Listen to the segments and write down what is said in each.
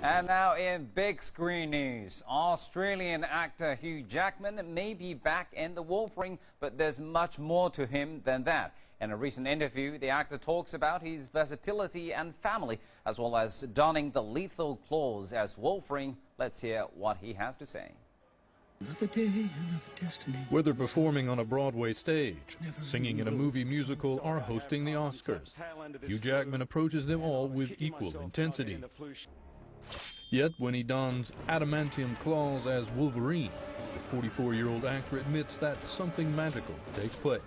And now in big screen news, Australian actor Hugh Jackman may be back in the Wolverine, but there's much more to him than that. In a recent interview, the actor talks about his versatility and family, as well as donning the lethal claws as Wolverine. Let's hear what he has to say. Another day, another destiny. Whether performing on a Broadway stage, singing in a movie musical, or hosting the Oscars, Hugh Jackman approaches them all with equal intensity. Yet when he dons adamantium claws as Wolverine, the 44-year-old actor admits that something magical takes place.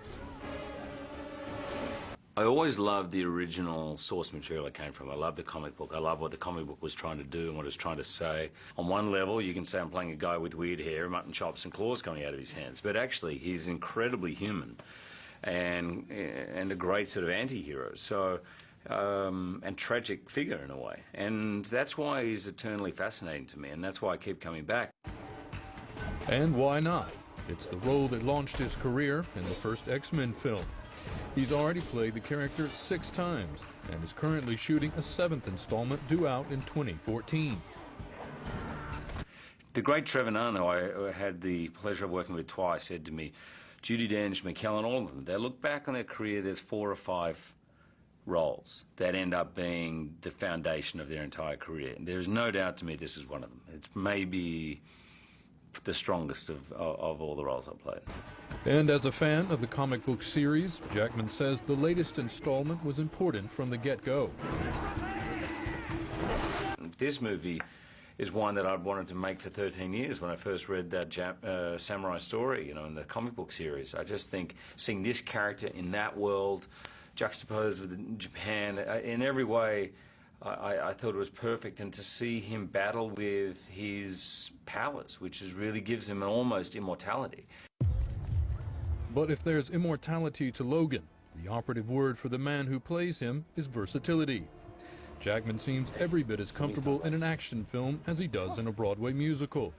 I always loved the original source material it came from. I love the comic book. I love what the comic book was trying to do and what it was trying to say. On one level, you can say I'm playing a guy with weird hair, mutton chops and claws coming out of his hands. But actually, he's incredibly human and a great sort of anti-hero. So, and tragic figure in a way. And that's why he's eternally fascinating to me, and that's why I keep coming back. And why not? It's the role that launched his career in the first X-Men film. He's already played the character 6 times and is currently shooting a 7th installment due out in 2014. The great Trevor Nunn, who I had the pleasure of working with twice, said to me, Judi Dench, McKellen, all of them, they look back on their career, there's 4 or 5 roles that end up being the foundation of their entire career. There's no doubt to me this is one of them. It's maybe the strongest of all the roles I've played. And as a fan of the comic book series, Jackman says the latest installment was important from the get-go. This movie is one that I'd wanted to make for 13 years when I first read that samurai story, you know, in the comic book series. I just think seeing this character in that world juxtaposed with Japan, in every way, I thought it was perfect, and to see him battle with his powers, which really gives him an almost immortality. But if there's immortality to Logan, the operative word for the man who plays him is versatility. Jackman seems every bit as comfortable in an action film as he does in a Broadway musical.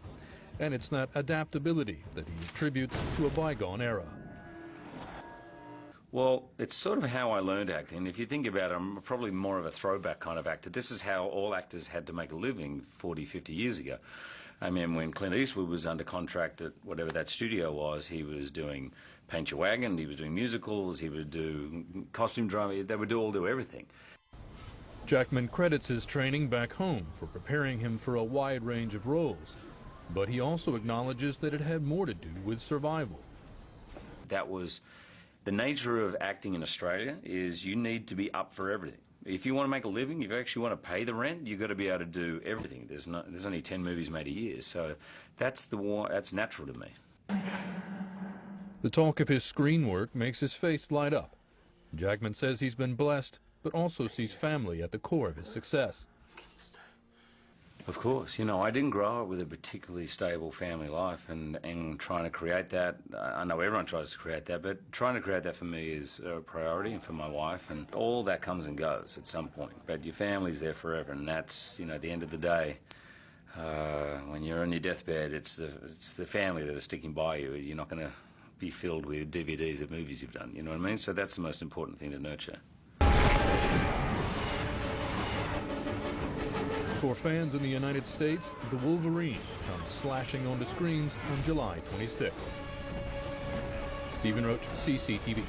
And it's that adaptability that he attributes to a bygone era. Well, it's sort of how I learned acting. If you think about it, I'm probably more of a throwback kind of actor. This is how all actors had to make a living 40, 50 years ago. I mean, when Clint Eastwood was under contract at whatever that studio was, he was doing Paint Your Wagon, he was doing musicals, he would do costume drama, they would all do everything. Jackman credits his training back home for preparing him for a wide range of roles, but he also acknowledges that it had more to do with survival. That was the nature of acting in Australia, is you need to be up for everything. If you want to make a living, if you actually want to pay the rent, you've got to be able to do everything. There's only 10 movies made a year, so that's natural to me. The talk of his screen work makes his face light up. Jackman says he's been blessed, but also sees family at the core of his success. Of course, you know, I didn't grow up with a particularly stable family life, and trying to create that, I know everyone tries to create that, but trying to create that for me is a priority, and for my wife, and all that comes and goes at some point. But your family's there forever, and that's, you know, at the end of the day, when you're on your deathbed, it's the family that are sticking by you. You're not going to be filled with DVDs of movies you've done, you know what I mean? So that's the most important thing to nurture. For fans in the United States, The Wolverine comes slashing onto screens on July 26th. Stephen Roach, CCTV.